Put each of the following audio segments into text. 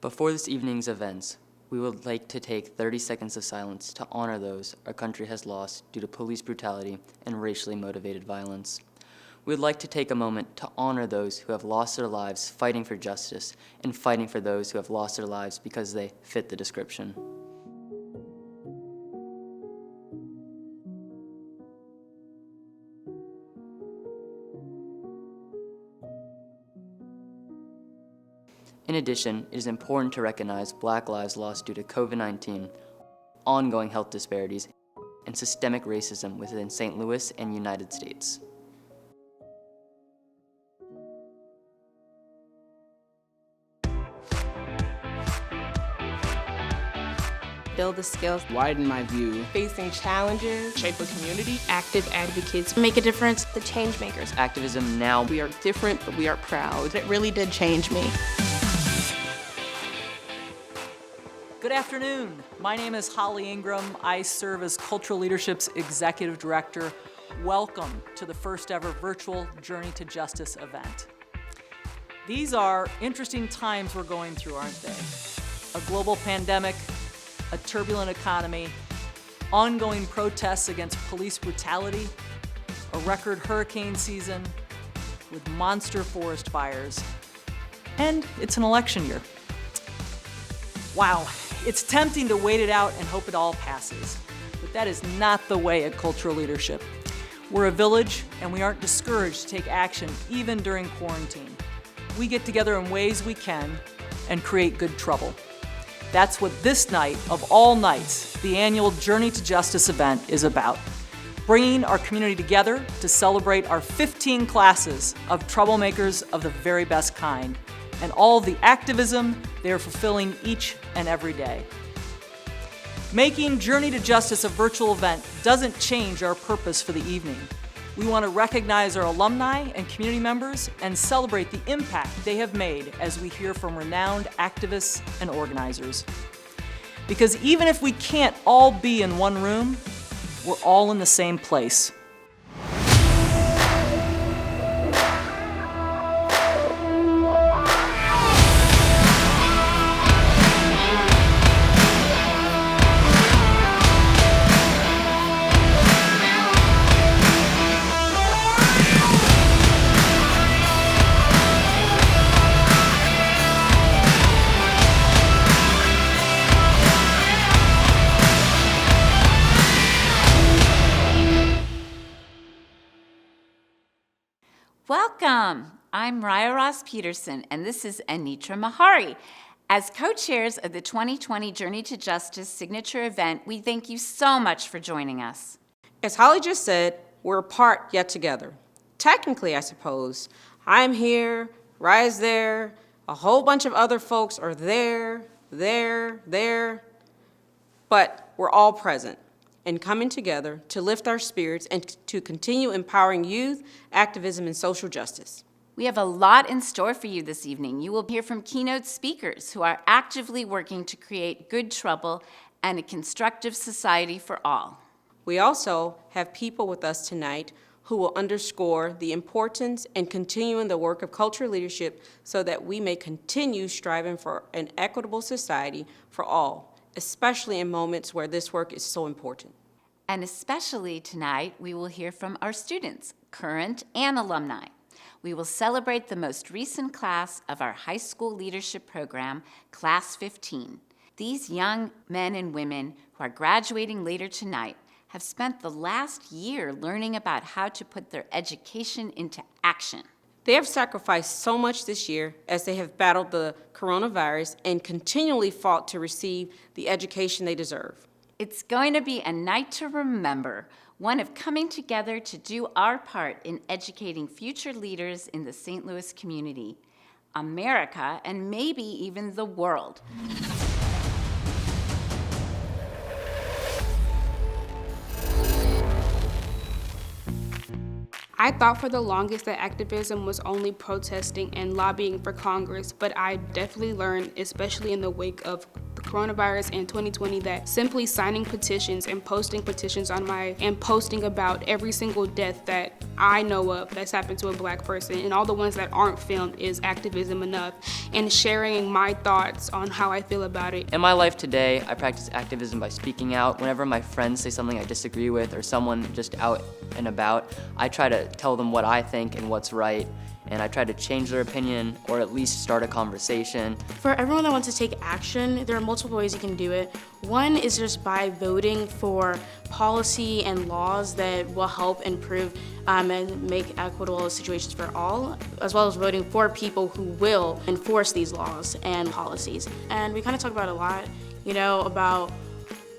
Before this evening's events, we would like to take 30 seconds of silence to honor those our country has lost due to police brutality and racially motivated violence. We would like to take a moment to honor those who have lost their lives fighting for justice and fighting for those who have lost their lives because they fit the description. In addition, it is important to recognize Black lives lost due to COVID-19, ongoing health disparities, and systemic racism within St. Louis and United States. Build the skills, widen my view, facing challenges, shape a community, active advocates, make a difference, the change makers. Activism now. We are different, but we are proud. It really did change me. Good afternoon. My name is Holly Ingram. I serve as Cultural Leadership's Executive Director. Welcome to the first ever virtual Journey to Justice event. These are interesting times we're going through, aren't they? A global pandemic, a turbulent economy, ongoing protests against police brutality, a record hurricane season with monster forest fires, and it's an election year. Wow, it's tempting to wait it out and hope it all passes, but that is not the way at Cultural Leadership. We're a village, and we aren't discouraged to take action even during quarantine. We get together in ways we can and create good trouble. That's what this night of all nights, the annual Journey to Justice event, is about. Bringing our community together to celebrate our 15 classes of troublemakers of the very best kind, and all the activism they are fulfilling each and every day. Making Journey to Justice a virtual event doesn't change our purpose for the evening. We want to recognize our alumni and community members and celebrate the impact they have made as we hear from renowned activists and organizers. Because even if we can't all be in one room, we're all in the same place. Welcome! I'm Raya Ross Peterson, and this is Anitra Mahari. As co-chairs of the 2020 Journey to Justice signature event, we thank you so much for joining us. As Holly just said, we're apart yet together. Technically, I suppose. I'm here, Raya's there, a whole bunch of other folks are there, but we're all present and coming together to lift our spirits and to continue empowering youth, activism, and social justice. We have a lot in store for you this evening. You will hear from keynote speakers who are actively working to create good trouble and a constructive society for all. We also have people with us tonight who will underscore the importance and continuing the work of cultural leadership so that we may continue striving for an equitable society for all, especially in moments where this work is so important. And especially tonight, we will hear from our students, current and alumni. We will celebrate the most recent class of our high school leadership program, Class 15. These young men and women who are graduating later tonight have spent the last year learning about how to put their education into action. They have sacrificed so much this year as they have battled the coronavirus and continually fought to receive the education they deserve. It's going to be a night to remember, one of coming together to do our part in educating future leaders in the St. Louis community, America, and maybe even the world. I thought for the longest that activism was only protesting and lobbying for Congress, but I definitely learned, especially in the wake of the coronavirus in 2020 that simply signing petitions and posting petitions and posting about every single death that I know of that's happened to a Black person and all the ones that aren't filmed is activism enough, and sharing my thoughts on how I feel about it. In my life today, I practice activism by speaking out. Whenever my friends say something I disagree with or someone just out and about, I try to tell them what I think and what's right, and I try to change their opinion or at least start a conversation. For everyone that wants to take action, there are multiple ways you can do it. One is just by voting for policy and laws that will help improve and make equitable situations for all, as well as voting for people who will enforce these laws and policies. And we kind of talk about a lot, about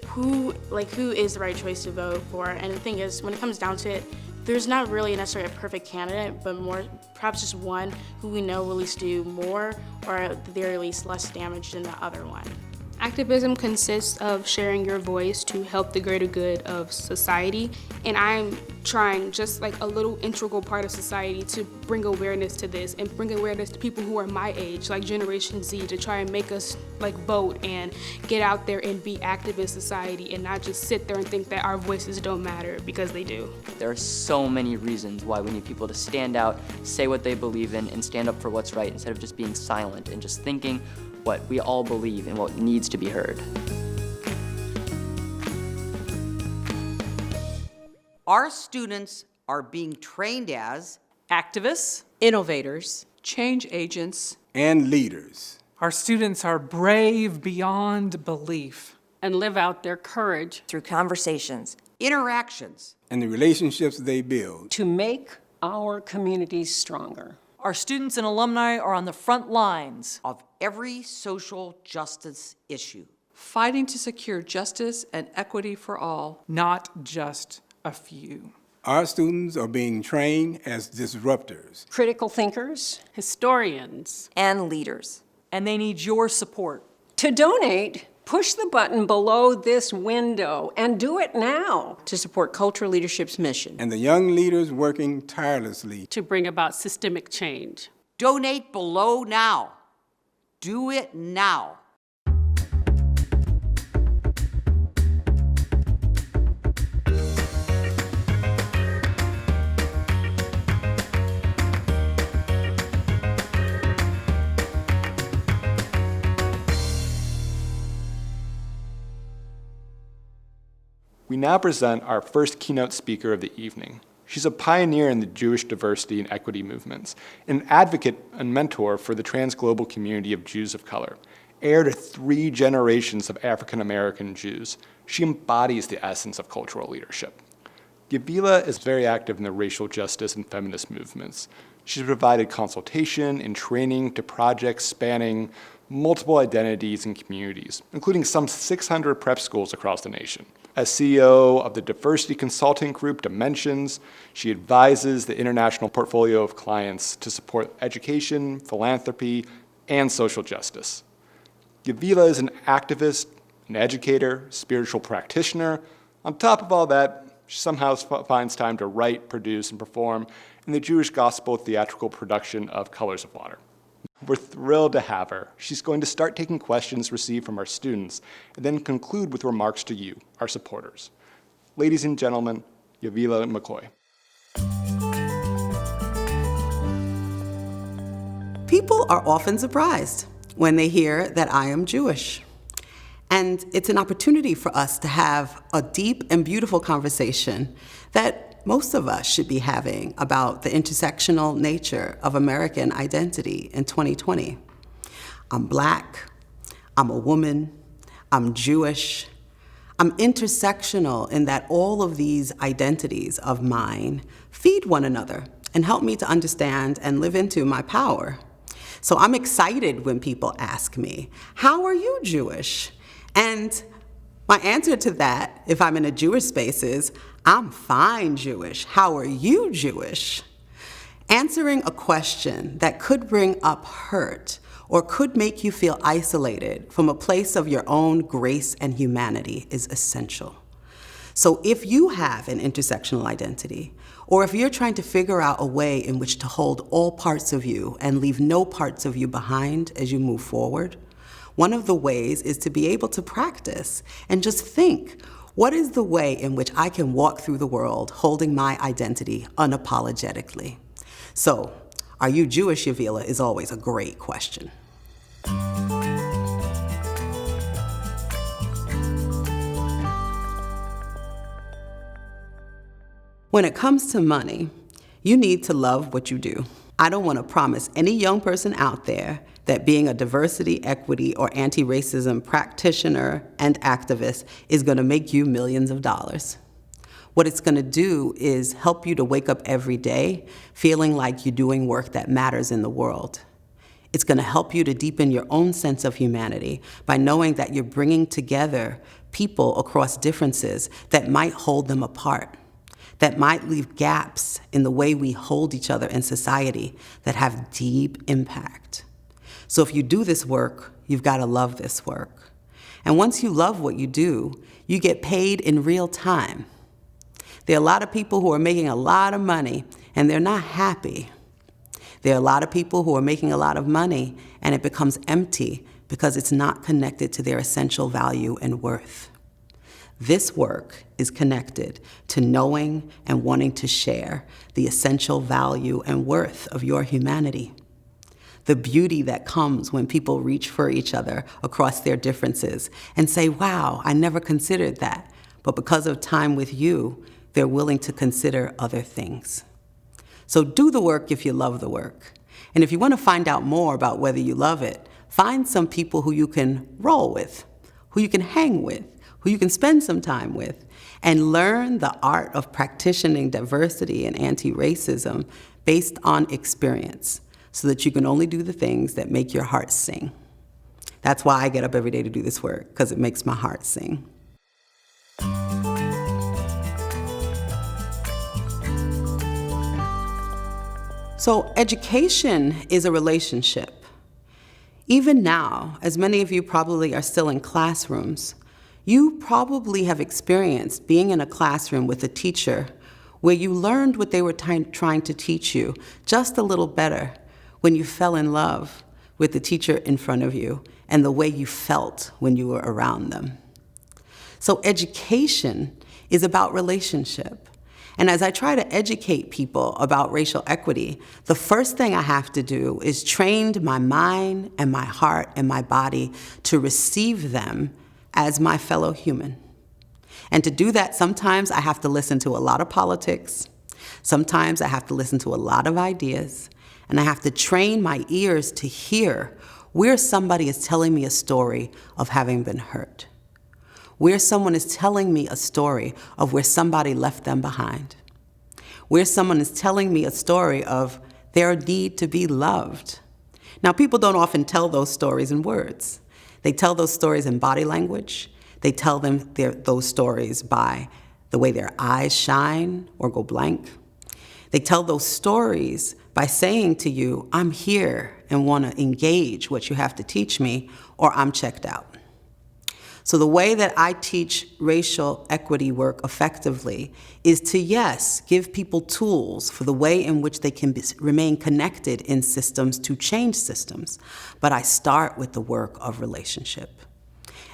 who is the right choice to vote for. And the thing is, when it comes down to it, there's not really necessarily a perfect candidate, but more perhaps just one who we know will at least do more, or at the very least less damage than the other one. Activism consists of sharing your voice to help the greater good of society, and I'm trying, just like a little integral part of society, to bring awareness to this and bring awareness to people who are my age, like Generation Z, to try and make us vote and get out there and be active in society and not just sit there and think that our voices don't matter, because they do. There are so many reasons why we need people to stand out, say what they believe in, and stand up for what's right instead of just being silent and just thinking what we all believe and what needs to be heard. Our students are being trained as Activists, Innovators, Change agents. and leaders. Our students are brave beyond belief. And live out their courage through conversations, interactions, And the relationships they build. to make our communities stronger. our students and alumni are on the front lines of every social justice issue. Fighting to secure justice and equity for all. Not just a few. Our students are being trained as disruptors. Critical thinkers. Historians. and leaders. and they need your support. To donate, push the button below this window and do it now. to support Cultural Leadership's mission. And the young leaders working tirelessly. To bring about systemic change. Donate below now. Do it now. We now present our first keynote speaker of the evening. She's a pioneer in the Jewish diversity and equity movements, an advocate and mentor for the transglobal community of Jews of color. Heir to 3 generations of African American Jews, she embodies the essence of cultural leadership. Yavila is very active in the racial justice and feminist movements. She's provided consultation and training to projects spanning multiple identities and communities, including some 600 prep schools across the nation. As CEO of the diversity consulting group Dimensions, she advises the international portfolio of clients to support education, philanthropy, and social justice. Yavila is an activist, an educator, spiritual practitioner. On top of all that, she somehow finds time to write, produce, and perform in the Jewish gospel theatrical production of Colors of Water. We're thrilled to have her. She's going to start taking questions received from our students and then conclude with remarks to you, our supporters. Ladies and gentlemen, Yavila McCoy. People are often surprised when they hear that I am Jewish. And it's an opportunity for us to have a deep and beautiful conversation that most of us should be having about the intersectional nature of American identity in 2020. I'm Black, I'm a woman, I'm Jewish. I'm intersectional in that all of these identities of mine feed one another and help me to understand and live into my power. So I'm excited when people ask me, how are you Jewish? And my answer to that, if I'm in a Jewish space, is, I'm fine Jewish. How are you Jewish? Answering a question that could bring up hurt or could make you feel isolated from a place of your own grace and humanity is essential. So if you have an intersectional identity, or if you're trying to figure out a way in which to hold all parts of you and leave no parts of you behind as you move forward, one of the ways is to be able to practice and just think, what is the way in which I can walk through the world holding my identity unapologetically? So, are you Jewish, Yavila, is always a great question. When it comes to money, you need to love what you do. I don't want to promise any young person out there that being a diversity, equity, or anti-racism practitioner and activist is going to make you millions of dollars. What it's going to do is help you to wake up every day feeling like you're doing work that matters in the world. It's going to help you to deepen your own sense of humanity by knowing that you're bringing together people across differences that might hold them apart, that might leave gaps in the way we hold each other in society that have deep impact. So if you do this work, you've got to love this work. And once you love what you do, you get paid in real time. There are a lot of people who are making a lot of money and they're not happy. There are a lot of people who are making a lot of money and it becomes empty because it's not connected to their essential value and worth. This work is connected to knowing and wanting to share the essential value and worth of your humanity. The beauty that comes when people reach for each other across their differences and say, wow, I never considered that. But because of time with you, they're willing to consider other things. So do the work if you love the work. And if you want to find out more about whether you love it, find some people who you can roll with, who you can hang with, who you can spend some time with, and learn the art of practicing diversity and anti-racism based on experience, so that you can only do the things that make your heart sing. That's why I get up every day to do this work, because it makes my heart sing. So education is a relationship. Even now, as many of you probably are still in classrooms, you probably have experienced being in a classroom with a teacher where you learned what they were trying to teach you just a little better when you fell in love with the teacher in front of you and the way you felt when you were around them. So education is about relationship. And as I try to educate people about racial equity, the first thing I have to do is train my mind and my heart and my body to receive them as my fellow human. And to do that, sometimes I have to listen to a lot of politics. Sometimes I have to listen to a lot of ideas. And I have to train my ears to hear where somebody is telling me a story of having been hurt, where someone is telling me a story of where somebody left them behind, where someone is telling me a story of their need to be loved. Now, people don't often tell those stories in words. They tell those stories in body language. They tell them those stories by the way their eyes shine or go blank. They tell those stories by saying to you, I'm here and want to engage what you have to teach me, or I'm checked out. So the way that I teach racial equity work effectively is to, yes, give people tools for the way in which they can remain connected in systems to change systems. But I start with the work of relationship.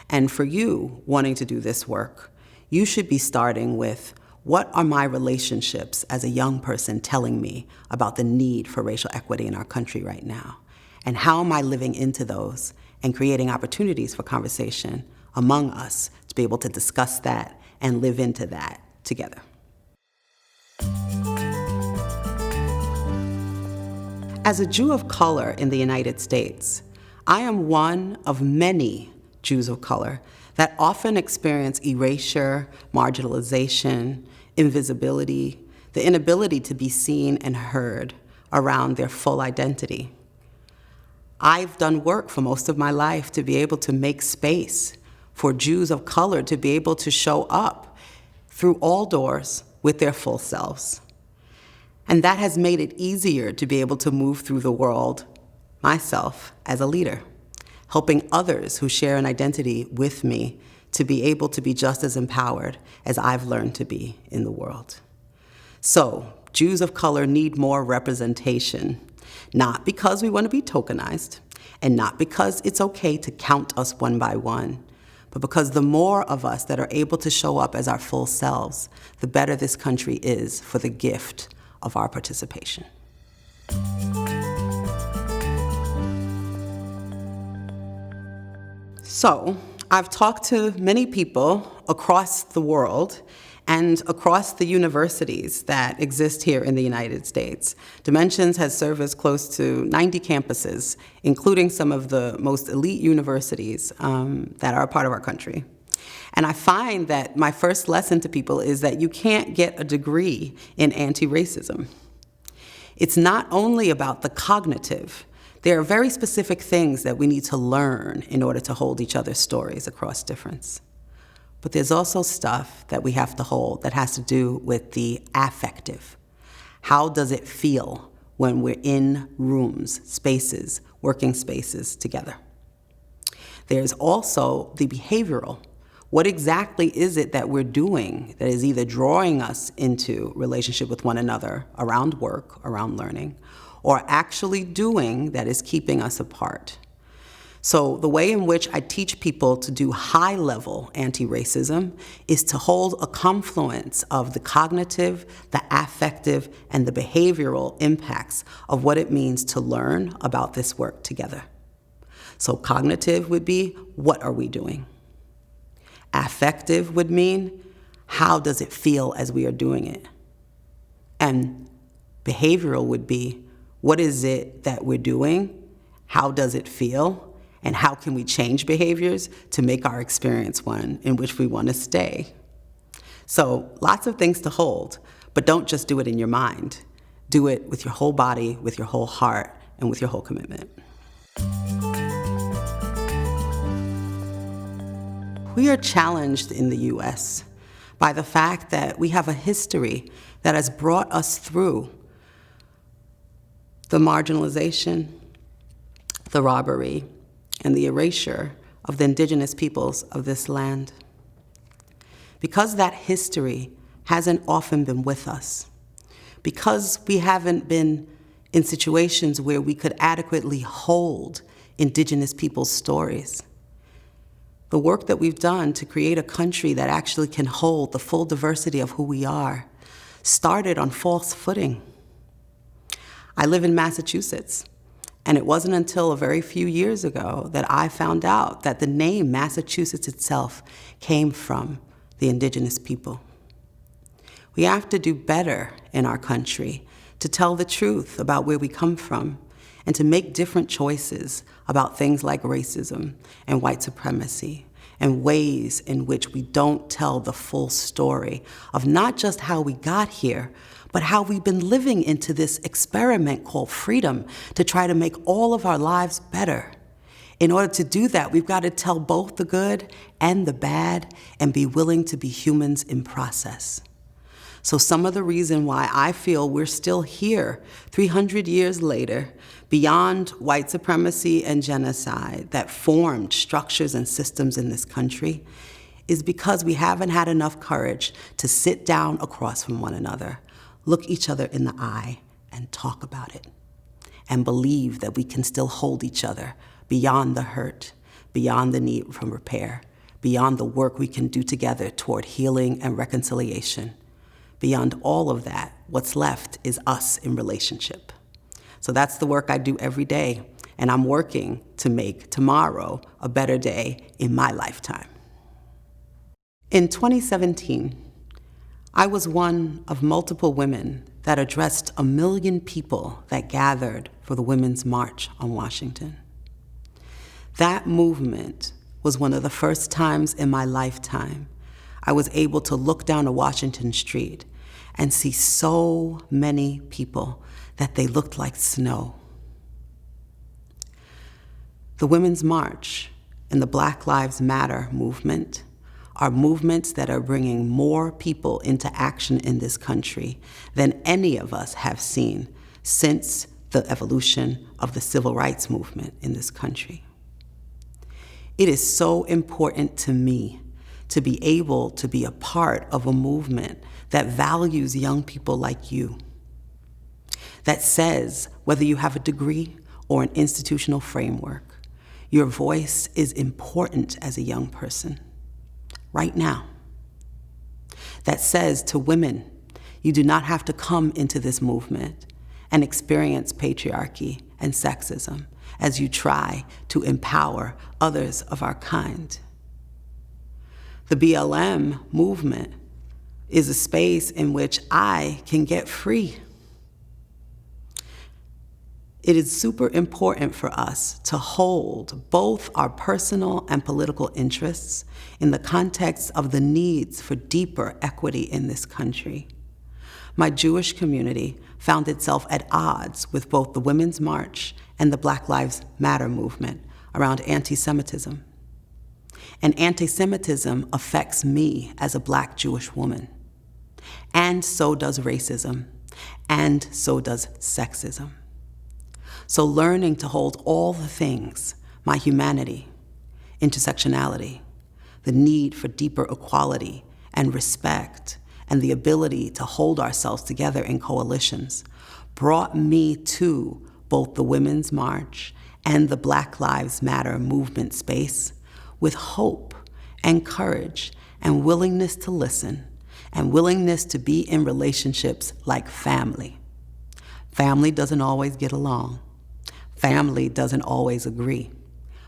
And for you wanting to do this work, you should be starting with, what are my relationships as a young person telling me about the need for racial equity in our country right now? And how am I living into those and creating opportunities for conversation among us to be able to discuss that and live into that together? As a Jew of color in the United States, I am one of many Jews of color that often experience erasure, marginalization, invisibility, the inability to be seen and heard around their full identity. I've done work for most of my life to be able to make space for Jews of color to be able to show up through all doors with their full selves. And that has made it easier to be able to move through the world, myself, as a leader, helping others who share an identity with me to be able to be just as empowered as I've learned to be in the world. So, Jews of color need more representation, not because we want to be tokenized. And not because it's okay to count us one by one, but because the more of us that are able to show up as our full selves, the better this country is for the gift of our participation. So, I've talked to many people across the world and across the universities that exist here in the United States. Dimensions has serviced close to 90 campuses, including some of the most elite universities that are a part of our country. And I find that my first lesson to people is that you can't get a degree in anti-racism. It's not only about the cognitive. There are very specific things that we need to learn in order to hold each other's stories across difference. But there's also stuff that we have to hold that has to do with the affective. How does it feel when we're in rooms, spaces, working spaces together? There's also the behavioral. What exactly is it that we're doing that is either drawing us into relationship with one another around work, around learning, or actually doing that is keeping us apart? So the way in which I teach people to do high-level anti-racism is to hold a confluence of the cognitive, the affective, and the behavioral impacts of what it means to learn about this work together. So cognitive would be, what are we doing? Affective would mean, how does it feel as we are doing it? And behavioral would be, what is it that we're doing? How does it feel? And how can we change behaviors to make our experience one in which we want to stay? So lots of things to hold, but don't just do it in your mind. Do it with your whole body, with your whole heart, and with your whole commitment. We are challenged in the US by the fact that we have a history that has brought us through the marginalization, the robbery, and the erasure of the indigenous peoples of this land. Because that history hasn't often been with us, because we haven't been in situations where we could adequately hold indigenous people's stories, the work that we've done to create a country that actually can hold the full diversity of who we are started on false footing. I live in Massachusetts. And it wasn't until a very few years ago that I found out that the name Massachusetts itself came from the indigenous people. We have to do better in our country to tell the truth about where we come from and to make different choices about things like racism and white supremacy and ways in which we don't tell the full story of not just how we got here, but how we've been living into this experiment called freedom to try to make all of our lives better. In order to do that, we've got to tell both the good and the bad and be willing to be humans in process. So some of the reason why I feel we're still here 300 years later, beyond white supremacy and genocide that formed structures and systems in this country, is because we haven't had enough courage to sit down across from one another, look each other in the eye, and talk about it, and believe that we can still hold each other beyond the hurt, beyond the need for repair, beyond the work we can do together toward healing and reconciliation. Beyond all of that, what's left is us in relationship. So that's the work I do every day, and I'm working to make tomorrow a better day in my lifetime. In 2017, I was one of multiple women that addressed 1 million people that gathered for the Women's March on Washington. That movement was one of the first times in my lifetime I was able to look down a Washington street and see so many people that they looked like snow. The Women's March and the Black Lives Matter movement are movements that are bringing more people into action in this country than any of us have seen since the evolution of the civil rights movement in this country. It is so important to me to be able to be a part of a movement that values young people like you, that says whether you have a degree or an institutional framework. Your voice is important as a young person, right now. That says to women, you do not have to come into this movement and experience patriarchy and sexism as you try to empower others of our kind. The BLM movement is a space in which I can get free. It is super important for us to hold both our personal and political interests in the context of the needs for deeper equity in this country. My Jewish community found itself at odds with both the Women's March and the Black Lives Matter movement around anti-Semitism. And anti-Semitism affects me as a Black Jewish woman. And so does racism, and so does sexism. So learning to hold all the things, my humanity, intersectionality, the need for deeper equality and respect, and the ability to hold ourselves together in coalitions, brought me to both the Women's March and the Black Lives Matter movement space with hope and courage and willingness to listen and willingness to be in relationships like family. Family doesn't always get along. Family doesn't always agree.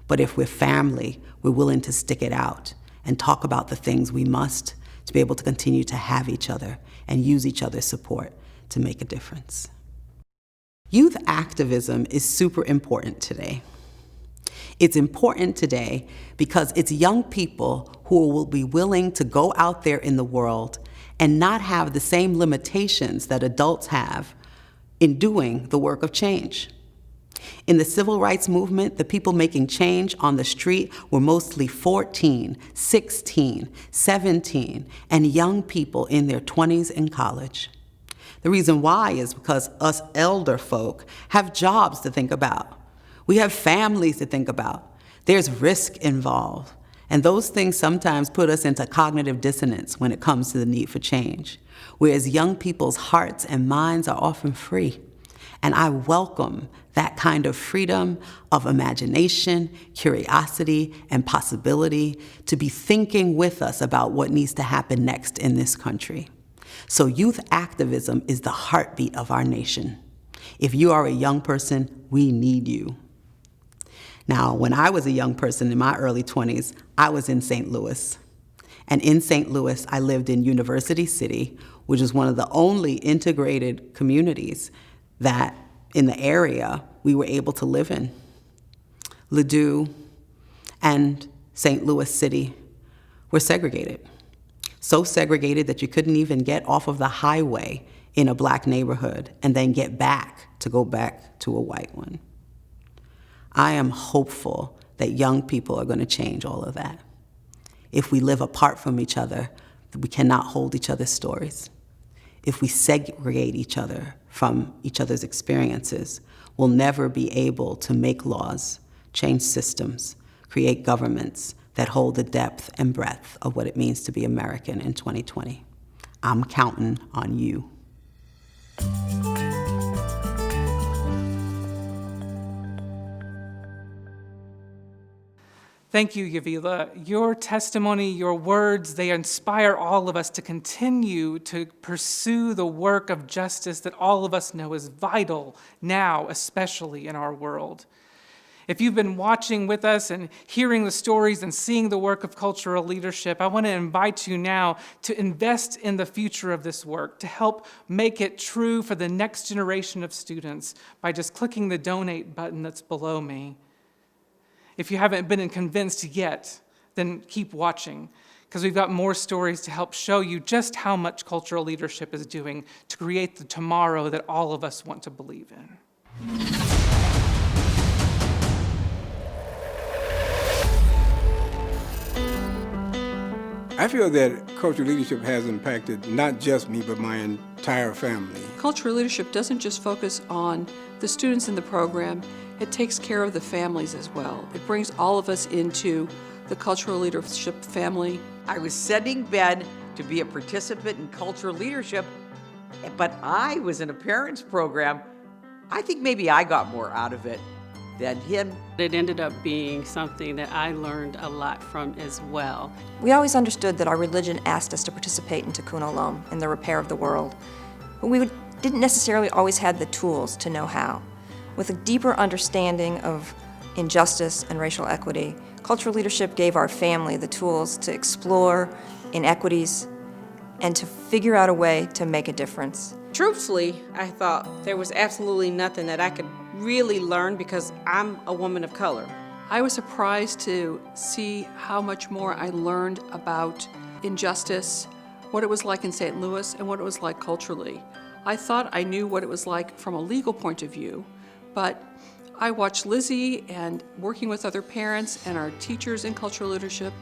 But if we're family, we're willing to stick it out and talk about the things we must to be able to continue to have each other and use each other's support to make a difference. Youth activism is super important today. It's important today because it's young people who will be willing to go out there in the world and not have the same limitations that adults have in doing the work of change. In the civil rights movement, the people making change on the street were mostly 14, 16, 17, and young people in their 20s in college. The reason why is because us elder folk have jobs to think about. We have families to think about. There's risk involved. And those things sometimes put us into cognitive dissonance when it comes to the need for change, whereas young people's hearts and minds are often free. And I welcome that kind of freedom of imagination, curiosity, and possibility to be thinking with us about what needs to happen next in this country. So youth activism is the heartbeat of our nation. If you are a young person, we need you. Now, when I was a young person in my early 20s, I was in St. Louis. And in St. Louis, I lived in University City, which is one of the only integrated communities that in the area we were able to live in. Ladue and St. Louis City were segregated. So segregated that you couldn't even get off of the highway in a Black neighborhood and then get back to go back to a white one. I am hopeful that young people are going to change all of that. If we live apart from each other, we cannot hold each other's stories. If we segregate each other from each other's experiences, we'll never be able to make laws, change systems, create governments that hold the depth and breadth of what it means to be American in 2020. I'm counting on you. Thank you, Yavila. Your testimony, your words, they inspire all of us to continue to pursue the work of justice that all of us know is vital now, especially in our world. If you've been watching with us and hearing the stories and seeing the work of cultural leadership, I want to invite you now to invest in the future of this work, to help make it true for the next generation of students by just clicking the donate button that's below me. If you haven't been convinced yet, then keep watching, because we've got more stories to help show you just how much cultural leadership is doing to create the tomorrow that all of us want to believe in. I feel that cultural leadership has impacted not just me, but my entire family. Cultural leadership doesn't just focus on the students in the program, it takes care of the families as well. It brings all of us into the cultural leadership family. I was setting bed to be a participant in cultural leadership, but I was in a parents program. I think maybe I got more out of it than him. It ended up being something that I learned a lot from as well. We always understood that our religion asked us to participate in Tikkun Olam, in the repair of the world, but we didn't necessarily always have the tools to know how. With a deeper understanding of injustice and racial equity, cultural leadership gave our family the tools to explore inequities and to figure out a way to make a difference. Truthfully, I thought there was absolutely nothing that I could really learn because I'm a woman of color. I was surprised to see how much more I learned about injustice, what it was like in St. Louis, and what it was like culturally. I thought I knew what it was like from a legal point of view, but I watched Lizzie and working with other parents and our teachers in cultural leadership,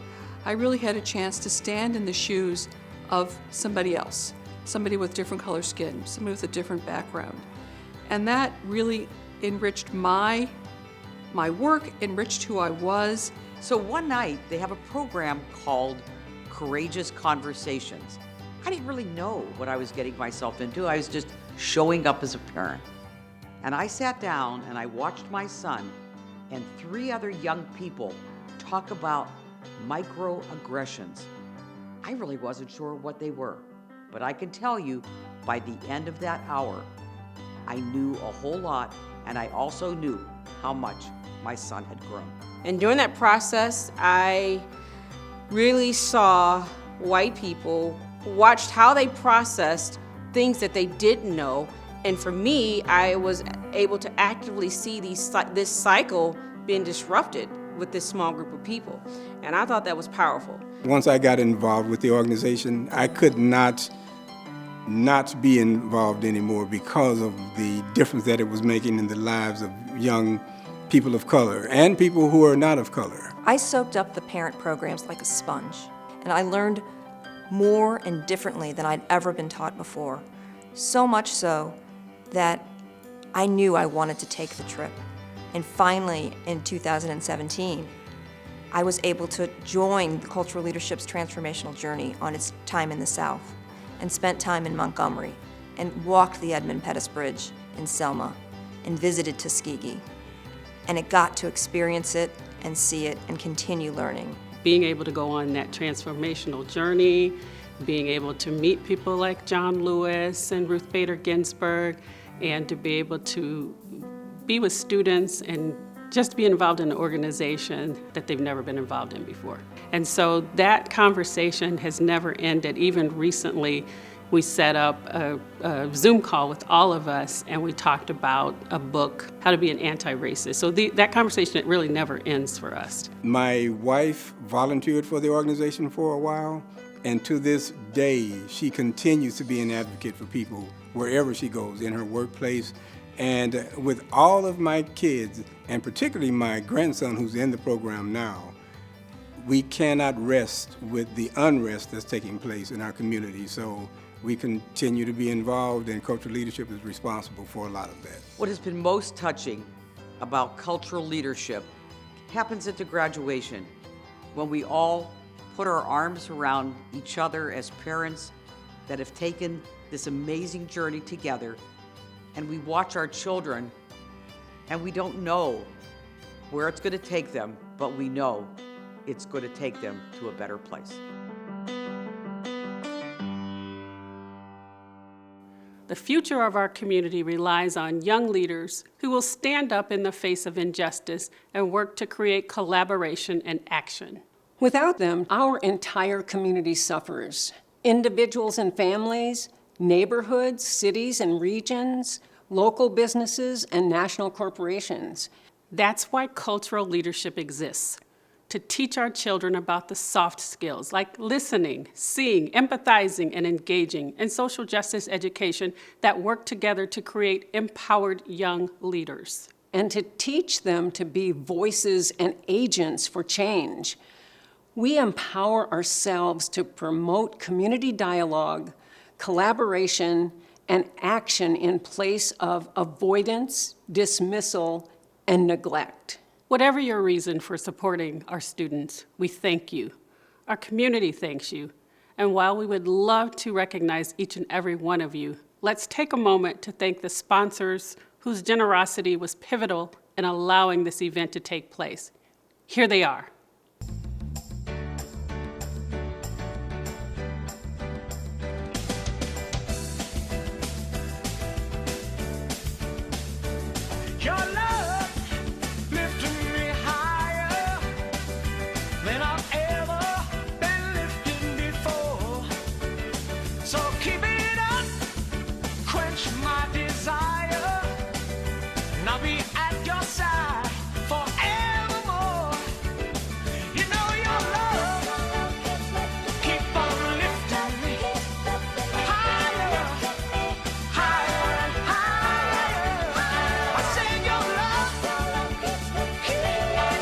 I really had a chance to stand in the shoes of somebody else, somebody with different color skin, somebody with a different background. And that really enriched my work, enriched who I was. So one night, they have a program called Courageous Conversations. I didn't really know what I was getting myself into. I was just showing up as a parent. And I sat down and I watched my son and 3 other young people talk about microaggressions. I really wasn't sure what they were, but I can tell you by the end of that hour, I knew a whole lot, and I also knew how much my son had grown. And during that process, I really saw white people, watched how they processed things that they didn't know. And for me, I was able to actively see this cycle being disrupted with this small group of people. And I thought that was powerful. Once I got involved with the organization, I could not be involved anymore because of the difference that it was making in the lives of young people of color and people who are not of color. I soaked up the parent programs like a sponge, and I learned more and differently than I'd ever been taught before. So much so that I knew I wanted to take the trip. And finally, in 2017, I was able to join Cultural Leadership's transformational journey on its time in the South, and spent time in Montgomery, and walked the Edmund Pettus Bridge in Selma, and visited Tuskegee. And it got to experience it and see it and continue learning. Being able to go on that transformational journey, being able to meet people like John Lewis and Ruth Bader Ginsburg, and to be able to be with students and just be involved in an organization that they've never been involved in before. And so that conversation has never ended. Even recently, we set up a Zoom call with all of us, and we talked about a book, How to Be an Anti-Racist. So that conversation, it really never ends for us. My wife volunteered for the organization for a while, and to this day, she continues to be an advocate for people wherever she goes, in her workplace. And with all of my kids, and particularly my grandson who's in the program now, we cannot rest with the unrest that's taking place in our community. So we continue to be involved, and cultural leadership is responsible for a lot of that. What has been most touching about cultural leadership happens at the graduation, when we all put our arms around each other as parents that have taken this amazing journey together, and we watch our children, and we don't know where it's going to take them, but we know it's going to take them to a better place. The future of our community relies on young leaders who will stand up in the face of injustice and work to create collaboration and action. Without them, our entire community suffers. Individuals and families, neighborhoods, cities and regions, local businesses, and national corporations. That's why cultural leadership exists, to teach our children about the soft skills like listening, seeing, empathizing, and engaging, and social justice education that work together to create empowered young leaders. And to teach them to be voices and agents for change. We empower ourselves to promote community dialogue, collaboration, and action in place of avoidance, dismissal, and neglect. Whatever your reason for supporting our students, we thank you. Our community thanks you. And while we would love to recognize each and every one of you, let's take a moment to thank the sponsors whose generosity was pivotal and allowing this event to take place. Here they are. Your love lifted me higher than I've ever been lifted before. So keep it up, quench my desire, and I'll be at your side forevermore. You know your love keep on lifting me higher, higher and higher. I said your love keep on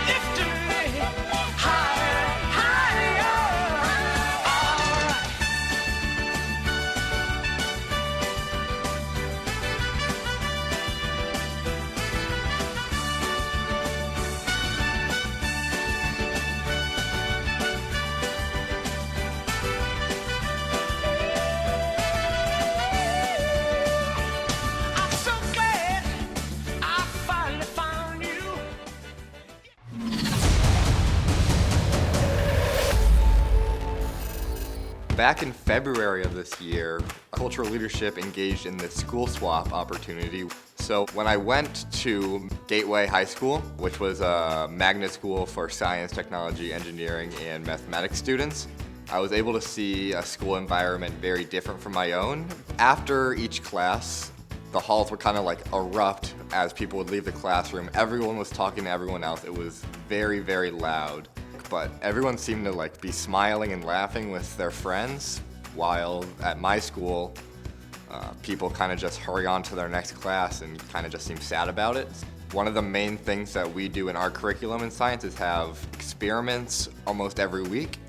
lifting me higher, higher. All right. I'm so glad I finally found you. Back in February of this year, cultural leadership engaged in the school swap opportunity. So when I went to Gateway High School, which was a magnet school for science, technology, engineering, and mathematics students, I was able to see a school environment very different from my own. After each class, the halls would kind of like erupt as people would leave the classroom. Everyone was talking to everyone else. It was very, very loud. But everyone seemed to like be smiling and laughing with their friends, while at my school, people kind of just hurry on to their next class and kind of just seem sad about it. One of the main things that we do in our curriculum in science is have experiments almost every week.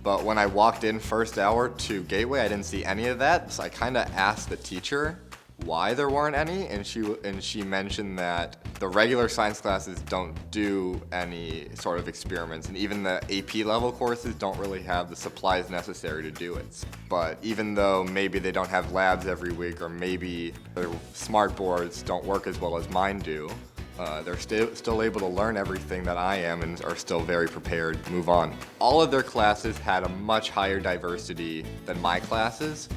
But when I walked in first hour to Gateway, I didn't see any of that. So I kind of asked the teacher why there weren't any, and she mentioned that the regular science classes don't do any sort of experiments, and even the AP level courses don't really have the supplies necessary to do it. But even though maybe they don't have labs every week, or maybe their smart boards don't work as well as mine do, they're still able to learn everything that I am and are still very prepared to move on. All of their classes had a much higher diversity than my classes.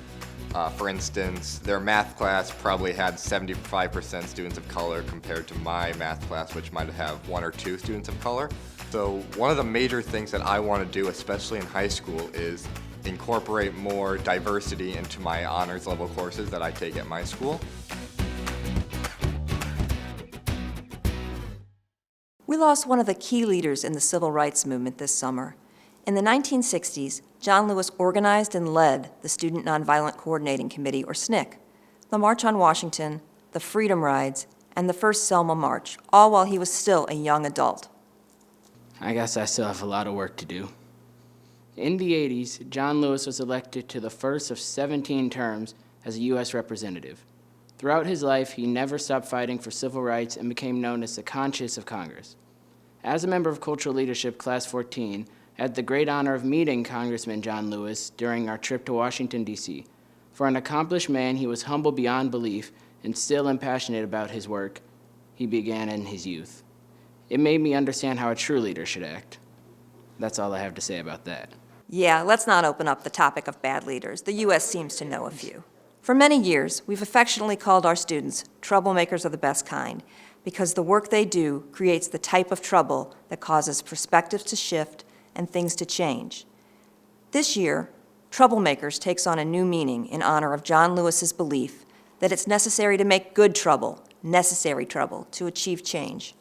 For instance, their math class probably had 75% students of color compared to my math class, which might have 1 or 2 students of color. So one of the major things that I want to do, especially in high school, is incorporate more diversity into my honors level courses that I take at my school. We lost one of the key leaders in the civil rights movement this summer. In the 1960s, John Lewis organized and led the Student Nonviolent Coordinating Committee, or SNCC, the March on Washington, the Freedom Rides, and the first Selma March, all while he was still a young adult. I guess I still have a lot of work to do. In the 80s, John Lewis was elected to the first of 17 terms as a U.S. representative. Throughout his life, he never stopped fighting for civil rights and became known as the conscience of Congress. As a member of Cultural Leadership Class 14, I had the great honor of meeting Congressman John Lewis during our trip to Washington, D.C. For an accomplished man, he was humble beyond belief and still impassionate about his work he began in his youth. It made me understand how a true leader should act. That's all I have to say about that. Yeah, let's not open up the topic of bad leaders. The U.S. seems to know a few. For many years, we've affectionately called our students troublemakers of the best kind, because the work they do creates the type of trouble that causes perspectives to shift and things to change. This year, Troublemakers takes on a new meaning in honor of John Lewis's belief that it's necessary to make good trouble, necessary trouble, to achieve change.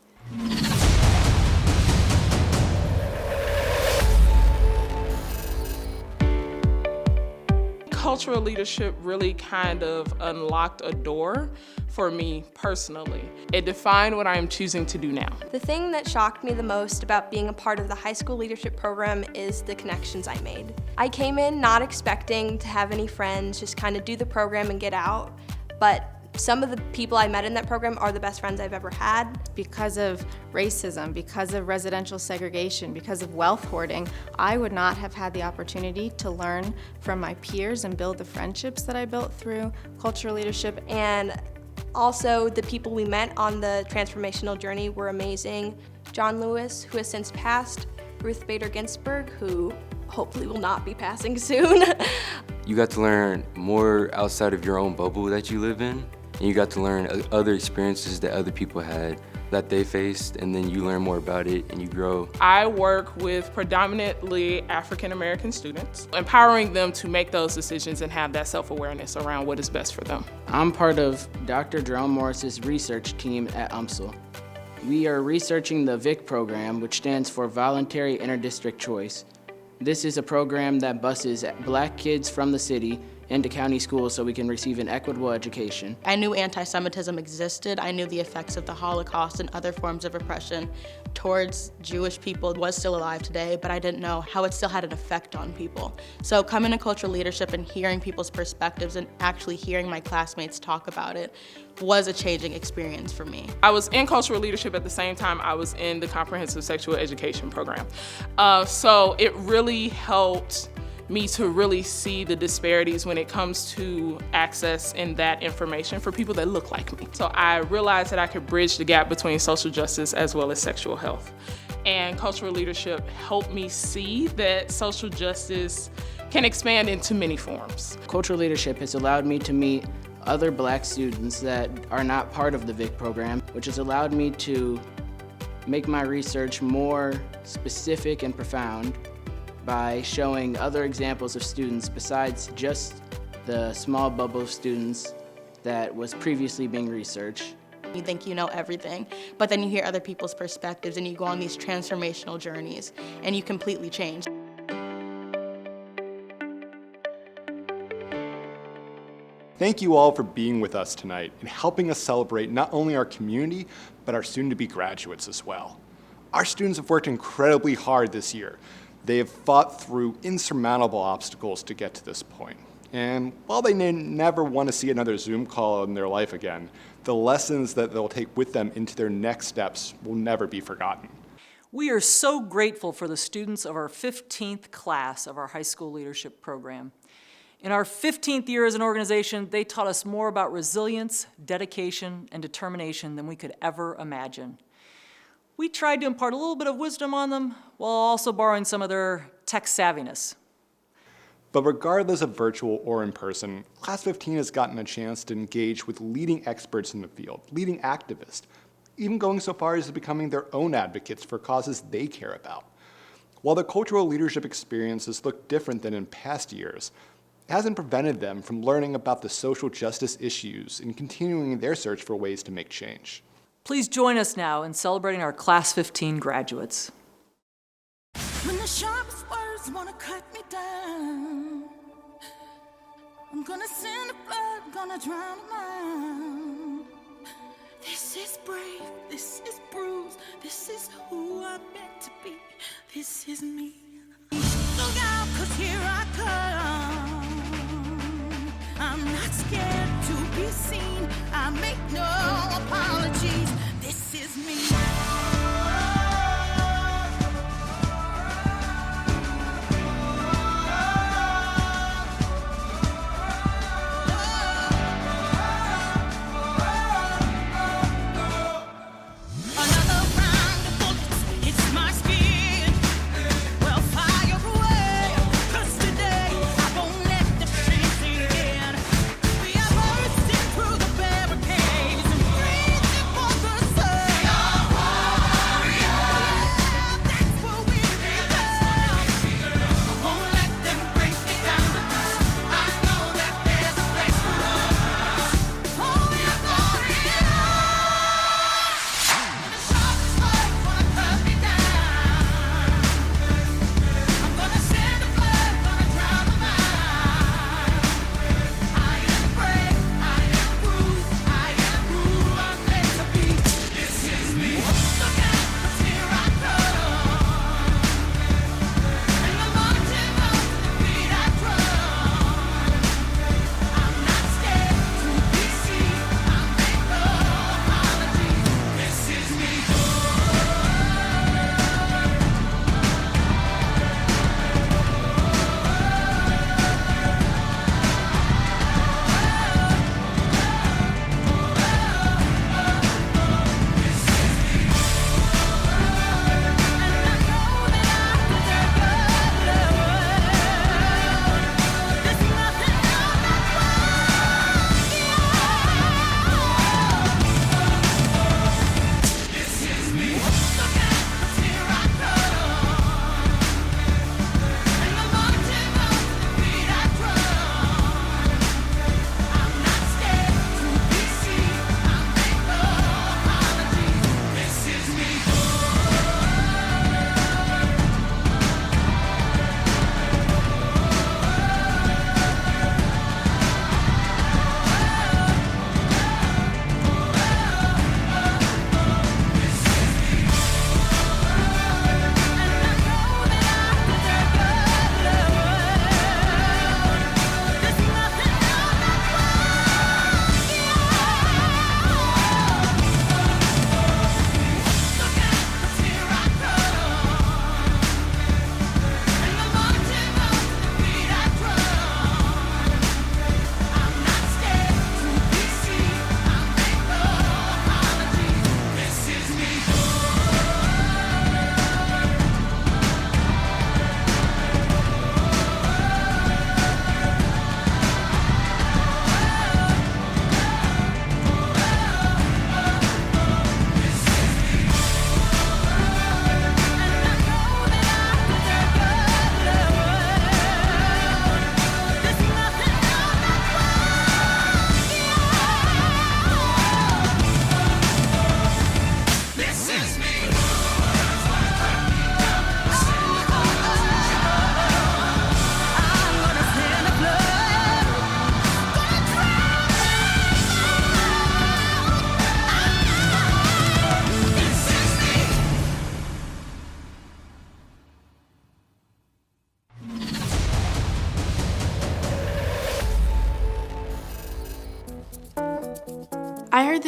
Cultural leadership really kind of unlocked a door for me personally. It defined what I am choosing to do now. The thing that shocked me the most about being a part of the high school leadership program is the connections I made. I came in not expecting to have any friends, just kind of do the program and get out, but some of the people I met in that program are the best friends I've ever had. Because of racism, because of residential segregation, because of wealth hoarding, I would not have had the opportunity to learn from my peers and build the friendships that I built through cultural leadership. And Also, the people we met on the transformational journey were amazing. John Lewis, who has since passed, Ruth Bader Ginsburg, who hopefully will not be passing soon. You got to learn more outside of your own bubble that you live in, and you got to learn other experiences that other people had that they faced, and then you learn more about it and you grow. I work with predominantly African American students, empowering them to make those decisions and have that self-awareness around what is best for them. I'm part of Dr. Jerome Morris's research team at UMSL. We are researching the VIC program, which stands for Voluntary Interdistrict Choice. This is a program that buses Black kids from the city into county schools so we can receive an equitable education. I knew anti-Semitism existed. I knew the effects of the Holocaust and other forms of oppression towards Jewish people was still alive today, but I didn't know how it still had an effect on people. So coming to cultural leadership and hearing people's perspectives and actually hearing my classmates talk about it was a changing experience for me. I was in cultural leadership at the same time I was in the comprehensive sexual education program. So it really helped me to really see the disparities when it comes to access and that information for people that look like me. So I realized that I could bridge the gap between social justice as well as sexual health. And cultural leadership helped me see that social justice can expand into many forms. Cultural leadership has allowed me to meet other Black students that are not part of the VIC program, which has allowed me to make my research more specific and profound by showing other examples of students besides just the small bubble of students that was previously being researched. You think you know everything, but then you hear other people's perspectives and you go on these transformational journeys and you completely change. Thank you all for being with us tonight and helping us celebrate not only our community, but our soon-to-be graduates as well. Our students have worked incredibly hard this year. They have fought through insurmountable obstacles to get to this point. And while they may never want to see another Zoom call in their life again, the lessons that they'll take with them into their next steps will never be forgotten. We are so grateful for the students of our 15th class of our high school leadership program. In our 15th year as an organization, they taught us more about resilience, dedication, and determination than we could ever imagine. We tried to impart a little bit of wisdom on them while also borrowing some of their tech savviness. But regardless of virtual or in person, Class 15 has gotten a chance to engage with leading experts in the field, leading activists, even going so far as to becoming their own advocates for causes they care about. While the cultural leadership experiences look different than in past years, it hasn't prevented them from learning about the social justice issues and continuing their search for ways to make change. Please join us now in celebrating our Class 15 graduates. When the sharpest words wanna cut me down, I'm gonna send the blood, gonna drown them out. This is brave, this is bruised, this is who I'm meant to be, this is me. Look out, 'cause here I come. I'm not scared to be seen, I make no apologies, this is me.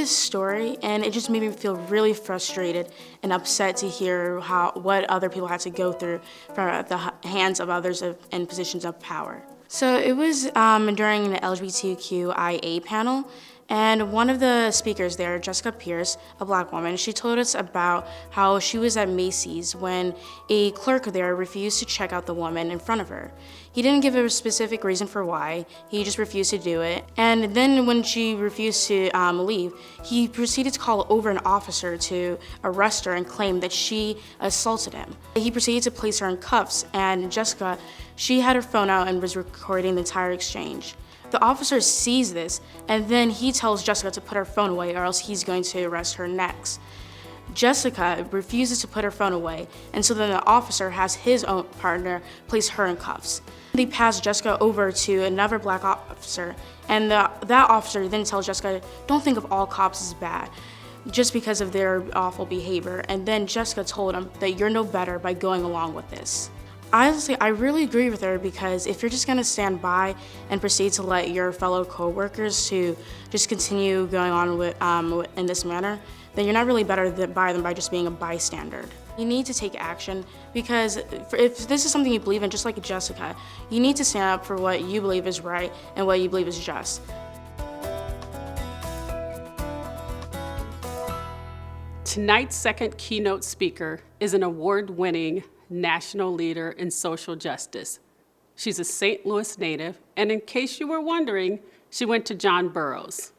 this story, and it just made me feel really frustrated and upset to hear what other people had to go through from the hands of others in positions of power. So it was during the LGBTQIA panel, and one of the speakers there, Jessica Pierce, a black woman, she told us about how she was at Macy's when a clerk there refused to check out the woman in front of her. He didn't give a specific reason for why, he just refused to do it. And then when she refused to leave, he proceeded to call over an officer to arrest her and claim that she assaulted him. He proceeded to place her in cuffs, and Jessica, she had her phone out and was recording the entire exchange. The officer sees this, and then he tells Jessica to put her phone away or else he's going to arrest her next. Jessica refuses to put her phone away, and so then the officer has his own partner place her in cuffs. They pass Jessica over to another black officer, and that officer then tells Jessica, don't think of all cops as bad, just because of their awful behavior. And then Jessica told him that you're no better by going along with this. Honestly, I really agree with her, because if you're just gonna stand by and proceed to let your fellow co-workers to just continue going on with, in this manner, then you're not really better than by just being a bystander. You need to take action, because if this is something you believe in, just like Jessica, you need to stand up for what you believe is right and what you believe is just. Tonight's second keynote speaker is an award-winning national leader in social justice. She's a St. Louis native, and in case you were wondering, she went to John Burroughs.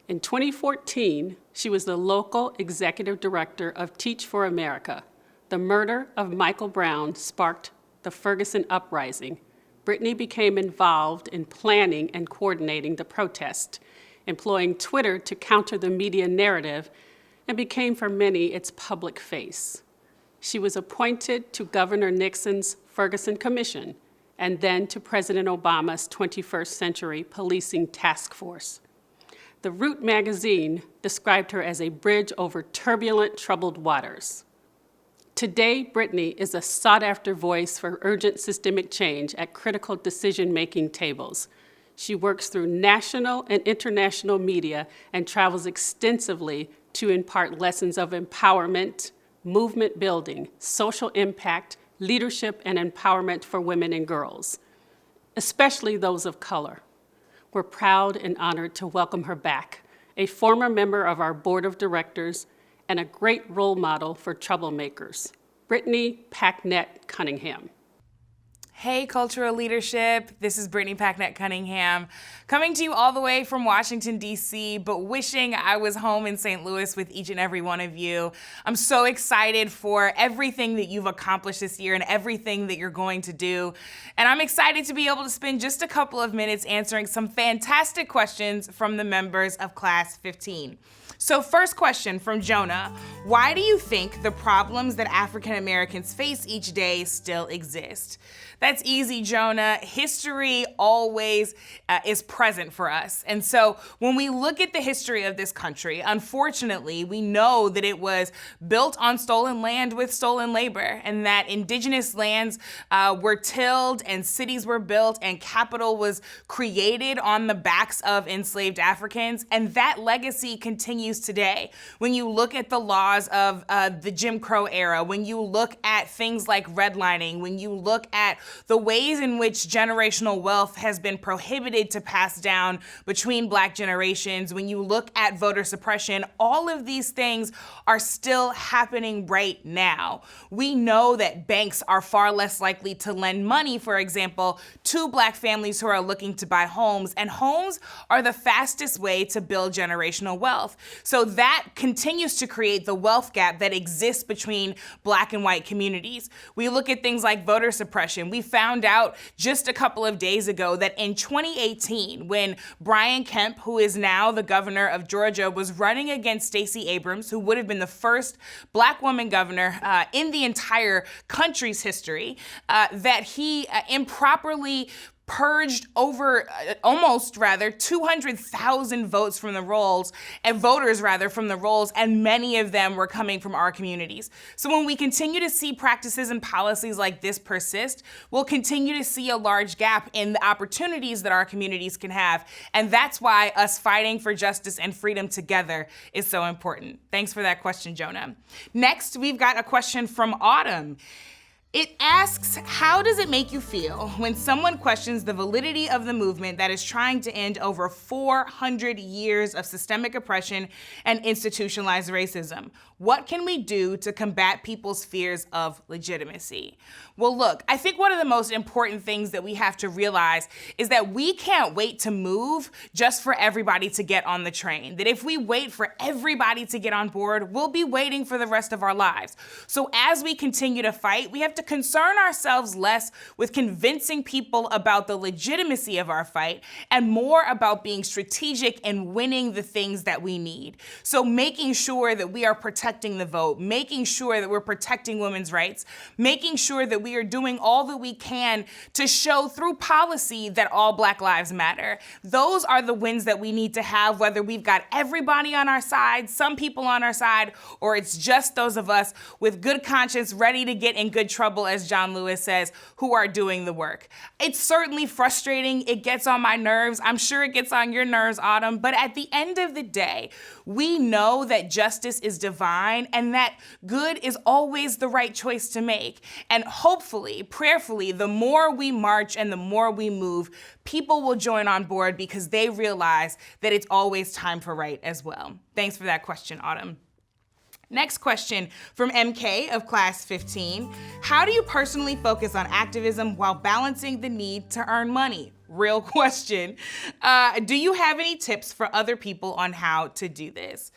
In 2014, she was the local executive director of Teach for America. The murder of Michael Brown sparked the Ferguson uprising. Brittany became involved in planning and coordinating the protest, employing Twitter to counter the media narrative, and became for many its public face. She was appointed to Governor Nixon's Ferguson Commission and then to President Obama's 21st Century Policing Task Force. The Root magazine described her as a bridge over turbulent, troubled waters. Today, Brittany is a sought-after voice for urgent systemic change at critical decision-making tables. She works through national and international media and travels extensively to impart lessons of empowerment, movement building, social impact, leadership, and empowerment for women and girls, especially those of color. We're proud and honored to welcome her back, a former member of our board of directors and a great role model for troublemakers, Brittany Packnett Cunningham. Hey, Cultural Leadership. This is Brittany Packnett Cunningham, coming to you all the way from Washington, D.C., but wishing I was home in St. Louis with each and every one of you. I'm so excited for everything that you've accomplished this year and everything that you're going to do. And I'm excited to be able to spend just a couple of minutes answering some fantastic questions from the members of Class 15. So first question from Jonah, why do you think the problems that African Americans face each day still exist? That's easy, Jonah. History always is present for us. And so when we look at the history of this country, unfortunately, we know that it was built on stolen land with stolen labor, and that indigenous lands were tilled and cities were built and capital was created on the backs of enslaved Africans. And that legacy continues today. When you look at the laws of the Jim Crow era, when you look at things like redlining, when you look at the ways in which generational wealth has been prohibited to pass down between Black generations, when you look at voter suppression, all of these things are still happening right now. We know that banks are far less likely to lend money, for example, to Black families who are looking to buy homes, and homes are the fastest way to build generational wealth. So that continues to create the wealth gap that exists between Black and white communities. We look at things like voter suppression. We found out just a couple of days ago that in 2018, when Brian Kemp, who is now the governor of Georgia, was running against Stacey Abrams, who would have been the first Black woman governor in the entire country's history, that he improperly purged almost 200,000 votes from the rolls, and voters from the rolls, and many of them were coming from our communities. So when we continue to see practices and policies like this persist, we'll continue to see a large gap in the opportunities that our communities can have. And that's why us fighting for justice and freedom together is so important. Thanks for that question, Jonah. Next, we've got a question from Autumn. It asks, how does it make you feel when someone questions the validity of the movement that is trying to end over 400 years of systemic oppression and institutionalized racism? What can we do to combat people's fears of legitimacy? Well, look, I think one of the most important things that we have to realize is that we can't wait to move just for everybody to get on the train. That if we wait for everybody to get on board, we'll be waiting for the rest of our lives. So as we continue to fight, we have to concern ourselves less with convincing people about the legitimacy of our fight and more about being strategic and winning the things that we need. So making sure that we are protecting the vote, making sure that we're protecting women's rights, making sure that we are doing all that we can to show through policy that all Black lives matter. Those are the wins that we need to have, whether we've got everybody on our side, some people on our side, or it's just those of us with good conscience ready to get in good trouble, as John Lewis says, who are doing the work. It's certainly frustrating. It gets on my nerves. I'm sure it gets on your nerves, Autumn. But at the end of the day, we know that justice is divine and that good is always the right choice to make. And hopefully, prayerfully, the more we march and the more we move, people will join on board because they realize that it's always time for right as well. Thanks for that question, Autumn. Next question from MK of class 15. How do you personally focus on activism while balancing the need to earn money? Real question. Do you have any tips for other people on how to do this?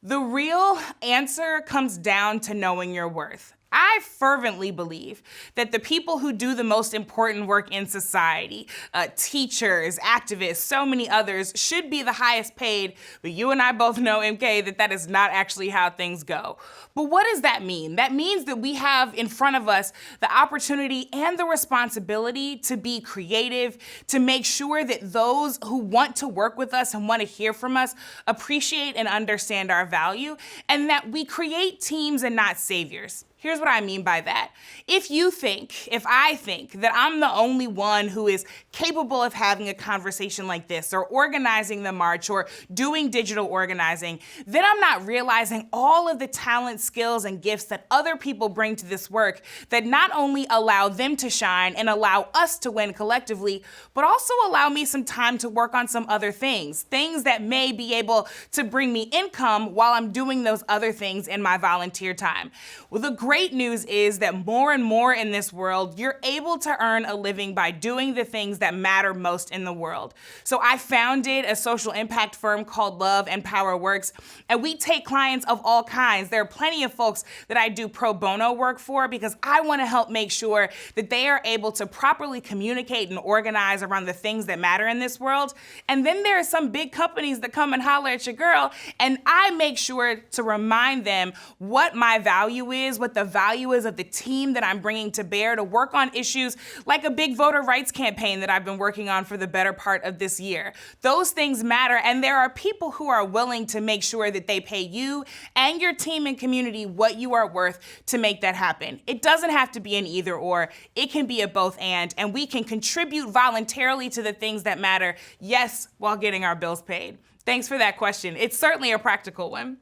The real answer comes down to knowing your worth. I fervently believe that the people who do the most important work in society, teachers, activists, so many others, should be the highest paid, but you and I both know, MK, that is not actually how things go. But what does that mean? That means that we have in front of us the opportunity and the responsibility to be creative, to make sure that those who want to work with us and want to hear from us appreciate and understand our value, and that we create teams and not saviors. Here's what I mean by that. If I think that I'm the only one who is capable of having a conversation like this or organizing the march or doing digital organizing, then I'm not realizing all of the talent, skills, and gifts that other people bring to this work that not only allow them to shine and allow us to win collectively, but also allow me some time to work on some other things that may be able to bring me income while I'm doing those other things in my volunteer time. Well, the great news is that more and more in this world, you're able to earn a living by doing the things that matter most in the world. So I founded a social impact firm called Love and Power Works, and we take clients of all kinds. There are plenty of folks that I do pro bono work for because I want to help make sure that they are able to properly communicate and organize around the things that matter in this world. And then there are some big companies that come and holler at your girl, and I make sure to remind them what my value is, what the value is of the team that I'm bringing to bear to work on issues like a big voter rights campaign that I've been working on for the better part of this year. Those things matter, and there are people who are willing to make sure that they pay you and your team and community what you are worth to make that happen. It doesn't have to be an either or. It can be a both and we can contribute voluntarily to the things that matter, yes, while getting our bills paid. Thanks for that question. It's certainly a practical one.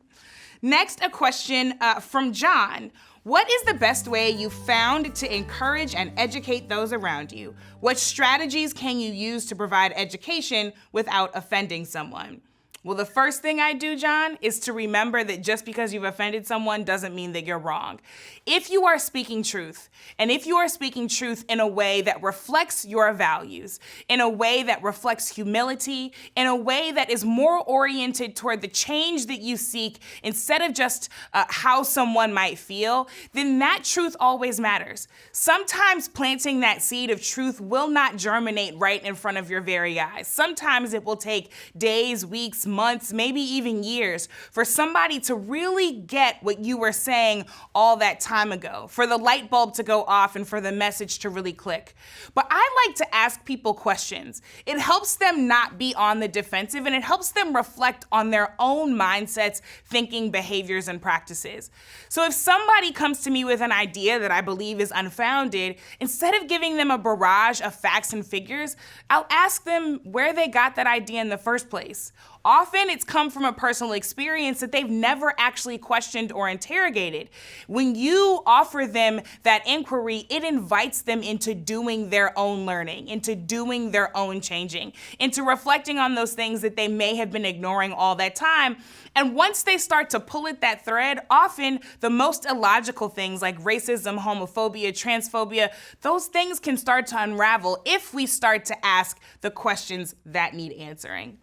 Next, a question from John. What is the best way you found to encourage and educate those around you? What strategies can you use to provide education without offending someone? Well, the first thing I do, John, is to remember that just because you've offended someone doesn't mean that you're wrong. If you are speaking truth, and if you are speaking truth in a way that reflects your values, in a way that reflects humility, in a way that is more oriented toward the change that you seek instead of just how someone might feel, then that truth always matters. Sometimes planting that seed of truth will not germinate right in front of your very eyes. Sometimes it will take days, weeks, months, maybe even years, for somebody to really get what you were saying all that time ago, for the light bulb to go off and for the message to really click. But I like to ask people questions. It helps them not be on the defensive, and it helps them reflect on their own mindsets, thinking, behaviors, and practices. So if somebody comes to me with an idea that I believe is unfounded, instead of giving them a barrage of facts and figures, I'll ask them where they got that idea in the first place. Often it's come from a personal experience that they've never actually questioned or interrogated. When you offer them that inquiry, it invites them into doing their own learning, into doing their own changing, into reflecting on those things that they may have been ignoring all that time. And once they start to pull at that thread, often the most illogical things like racism, homophobia, transphobia, those things can start to unravel if we start to ask the questions that need answering.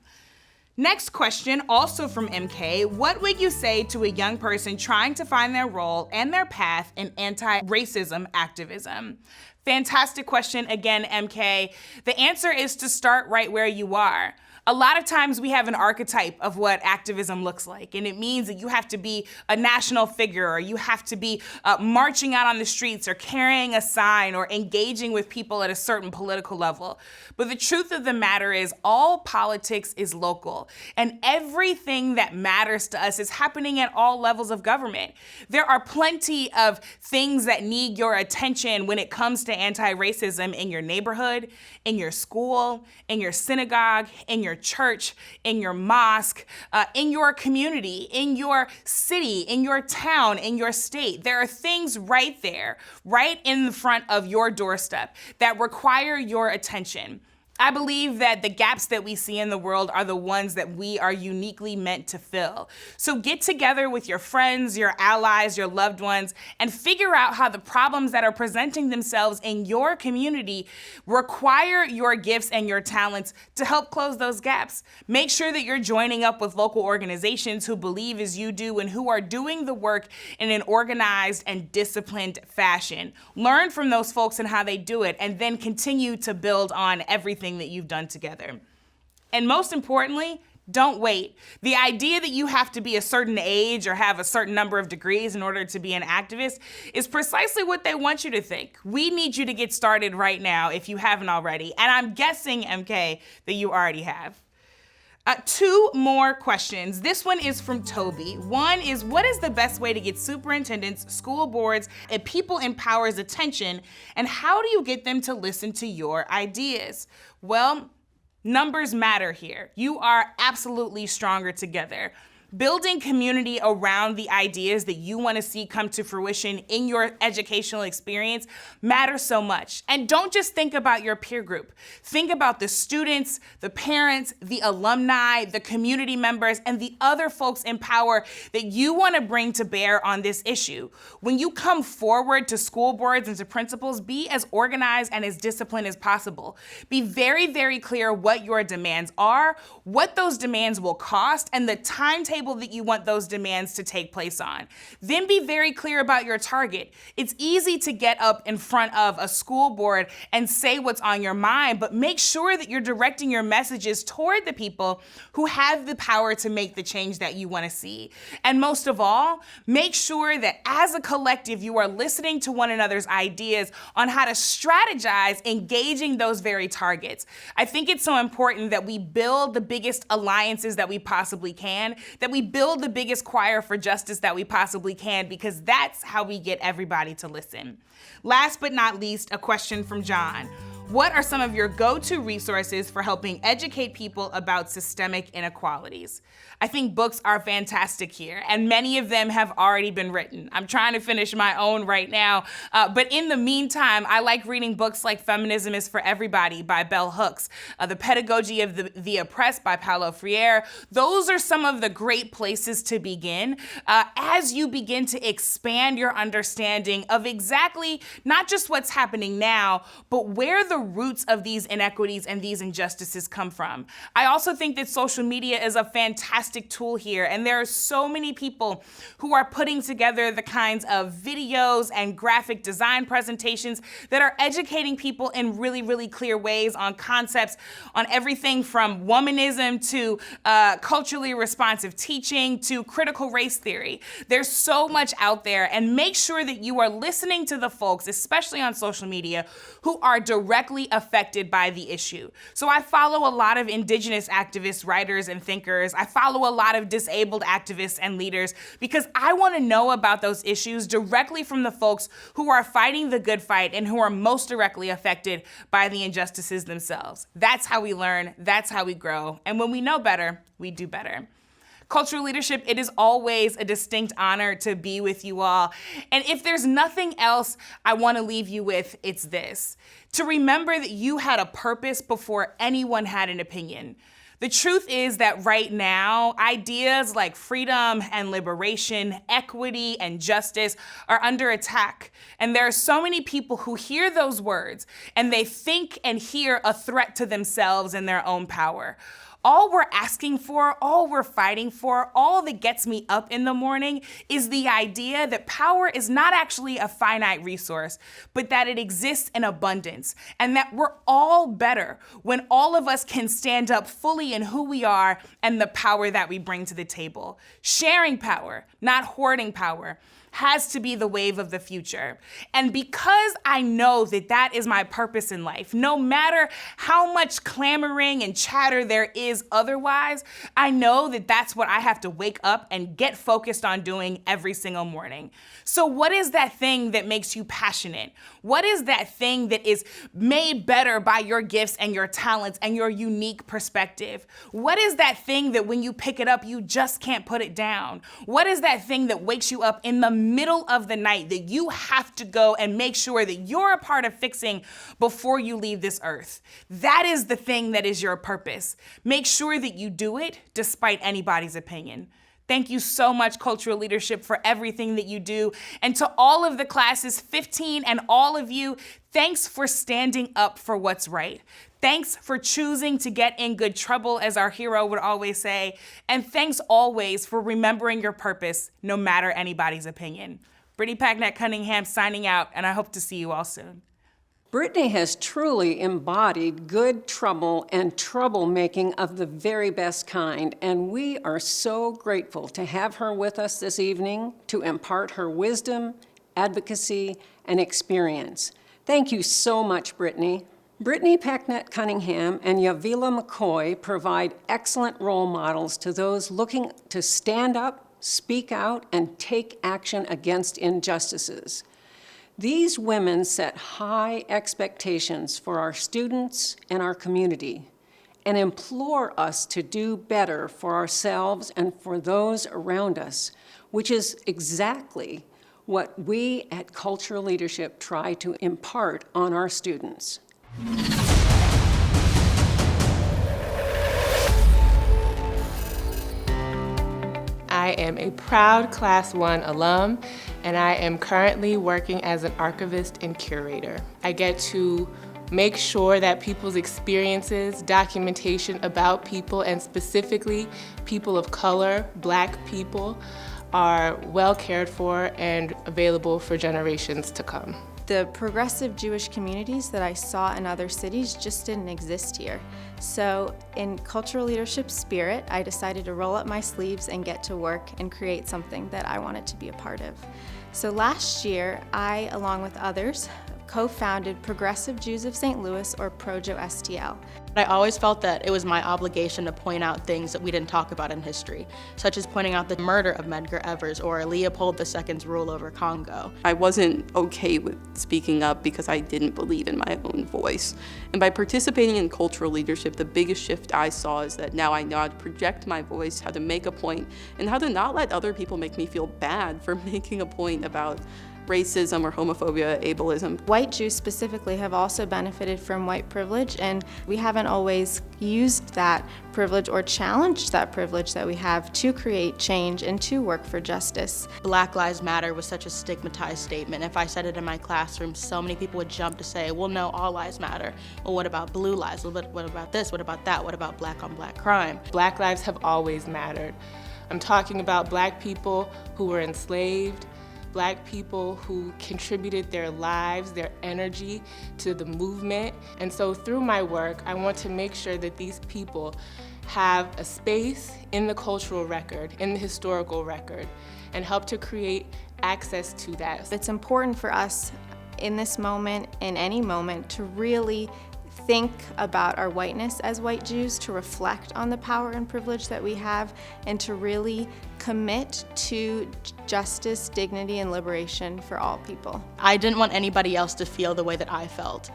Next question, also from MK, what would you say to a young person trying to find their role and their path in anti-racism activism? Fantastic question again, MK. The answer is to start right where you are. A lot of times we have an archetype of what activism looks like, and it means that you have to be a national figure, or you have to be marching out on the streets, or carrying a sign, or engaging with people at a certain political level. But the truth of the matter is all politics is local, and everything that matters to us is happening at all levels of government. There are plenty of things that need your attention when it comes to anti-racism in your neighborhood, in your school, in your synagogue, in your church, in your mosque, in your community, in your city, in your town, in your state. There are things right there, right in the front of your doorstep that require your attention. I believe that the gaps that we see in the world are the ones that we are uniquely meant to fill. So get together with your friends, your allies, your loved ones, and figure out how the problems that are presenting themselves in your community require your gifts and your talents to help close those gaps. Make sure that you're joining up with local organizations who believe as you do and who are doing the work in an organized and disciplined fashion. Learn from those folks and how they do it, and then continue to build on everything that you've done together. And most importantly, don't wait. The idea that you have to be a certain age or have a certain number of degrees in order to be an activist is precisely what they want you to think. We need you to get started right now if you haven't already. And I'm guessing, MK, that you already have. Two more questions. This one is from Toby. One is, what is the best way to get superintendents, school boards, and people in power's attention, and how do you get them to listen to your ideas? Well, numbers matter here. You are absolutely stronger together. Building community around the ideas that you want to see come to fruition in your educational experience matters so much. And don't just think about your peer group. Think about the students, the parents, the alumni, the community members, and the other folks in power that you want to bring to bear on this issue. When you come forward to school boards and to principals, be as organized and as disciplined as possible. Be very, very clear what your demands are, what those demands will cost, and the timetable that you want those demands to take place on. Then be very clear about your target. It's easy to get up in front of a school board and say what's on your mind, but make sure that you're directing your messages toward the people who have the power to make the change that you want to see. And most of all, make sure that as a collective, you are listening to one another's ideas on how to strategize engaging those very targets. I think it's so important that we build the biggest alliances that we possibly can, that we build the biggest choir for justice that we possibly can, because that's how we get everybody to listen. Last but not least, a question from John. What are some of your go-to resources for helping educate people about systemic inequalities? I think books are fantastic here, and many of them have already been written. I'm trying to finish my own right now, but in the meantime, I like reading books like Feminism is for Everybody by Bell Hooks, The Pedagogy of the Oppressed by Paulo Freire. Those are some of the great places to begin as you begin to expand your understanding of exactly not just what's happening now, but where the the roots of these inequities and these injustices come from? I also think that social media is a fantastic tool here, and there are so many people who are putting together the kinds of videos and graphic design presentations that are educating people in really, really clear ways on concepts, on everything from womanism to culturally responsive teaching to critical race theory. There's so much out there, and make sure that you are listening to the folks, especially on social media, who are directly affected by the issue. So I follow a lot of Indigenous activists, writers, and thinkers. I follow a lot of disabled activists and leaders because I want to know about those issues directly from the folks who are fighting the good fight and who are most directly affected by the injustices themselves. That's how we learn, that's how we grow, and when we know better, we do better. Cultural Leadership, it is always a distinct honor to be with you all. And if there's nothing else I want to leave you with, it's this: to remember that you had a purpose before anyone had an opinion. The truth is that right now, ideas like freedom and liberation, equity and justice are under attack. And there are so many people who hear those words and they think and hear a threat to themselves and their own power. All we're asking for, all we're fighting for, all that gets me up in the morning is the idea that power is not actually a finite resource, but that it exists in abundance, and that we're all better when all of us can stand up fully in who we are and the power that we bring to the table. Sharing power, not hoarding power, has to be the wave of the future. And because I know that that is my purpose in life, no matter how much clamoring and chatter there is otherwise, I know that that's what I have to wake up and get focused on doing every single morning. So what is that thing that makes you passionate? What is that thing that is made better by your gifts and your talents and your unique perspective? What is that thing that when you pick it up, you just can't put it down? What is that thing that wakes you up in the middle of the night that you have to go and make sure that you're a part of fixing before you leave this earth? That is the thing that is your purpose. Make sure that you do it despite anybody's opinion. Thank you so much, Cultural Leadership, for everything that you do. And to all of the classes 15 and all of you, thanks for standing up for what's right. Thanks for choosing to get in good trouble, as our hero would always say. And thanks always for remembering your purpose, no matter anybody's opinion. Brittany Packnett Cunningham signing out, and I hope to see you all soon. Brittany has truly embodied good trouble and troublemaking of the very best kind, and we are so grateful to have her with us this evening to impart her wisdom, advocacy, and experience. Thank you so much, Brittany. Brittany Packnett Cunningham and Yavila McCoy provide excellent role models to those looking to stand up, speak out, and take action against injustices. These women set high expectations for our students and our community and implore us to do better for ourselves and for those around us, which is exactly what we at Cultural Leadership try to impart on our students. I am a proud Class 1 alum, and I am currently working as an archivist and curator. I get to make sure that people's experiences, documentation about people, and specifically people of color, Black people, are well cared for and available for generations to come. The progressive Jewish communities that I saw in other cities just didn't exist here. So in Cultural Leadership spirit, I decided to roll up my sleeves and get to work and create something that I wanted to be a part of. So last year, I, along with others, co-founded Progressive Jews of St. Louis, or ProJo-STL. I always felt that it was my obligation to point out things that we didn't talk about in history, such as pointing out the murder of Medgar Evers or Leopold II's rule over Congo. I wasn't okay with speaking up because I didn't believe in my own voice. And by participating in Cultural Leadership, the biggest shift I saw is that now I know how to project my voice, how to make a point, and how to not let other people make me feel bad for making a point about racism or homophobia, ableism. White Jews specifically have also benefited from white privilege, and we haven't always used that privilege or challenged that privilege that we have to create change and to work for justice. Black Lives Matter was such a stigmatized statement. If I said it in my classroom, so many people would jump to say, well, no, all lives matter. Well, what about blue lives? Well, what about this? What about that? What about black on black crime? Black lives have always mattered. I'm talking about Black people who were enslaved, Black people who contributed their lives, their energy to the movement. And so through my work, I want to make sure that these people have a space in the cultural record, in the historical record, and help to create access to that. It's important for us in this moment, in any moment, to really think about our whiteness as white Jews, to reflect on the power and privilege that we have, and to really commit to justice, dignity, and liberation for all people. I didn't want anybody else to feel the way that I felt,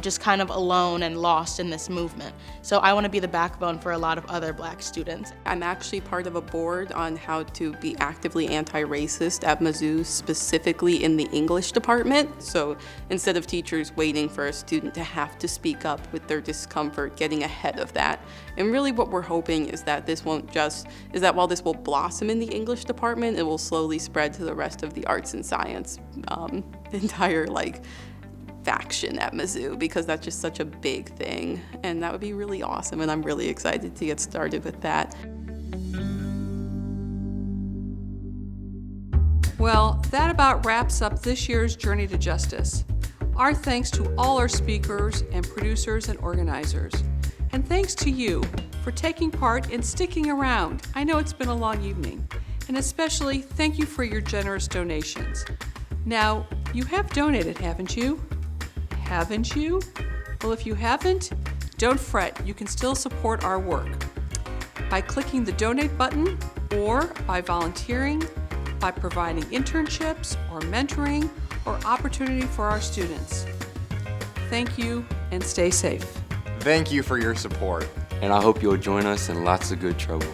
just kind of alone and lost in this movement. So I want to be the backbone for a lot of other Black students. I'm actually part of a board on how to be actively anti-racist at Mizzou, specifically in the English department. So instead of teachers waiting for a student to have to speak up with their discomfort, getting ahead of that. And really what we're hoping is that while this will blossom in the English department, it will slowly spread to the rest of the arts and science, entire faction at Mizzou, because that's just such a big thing. And that would be really awesome, and I'm really excited to get started with that. Well, that about wraps up this year's Journey to Justice. Our thanks to all our speakers and producers and organizers. And thanks to you for taking part and sticking around. I know it's been a long evening. And especially thank you for your generous donations. Now, you have donated, haven't you? Haven't you? Well, if you haven't, don't fret. You can still support our work by clicking the donate button, or by volunteering, by providing internships or mentoring or opportunity for our students. Thank you, and stay safe. Thank you for your support. And I hope you'll join us in lots of good trouble.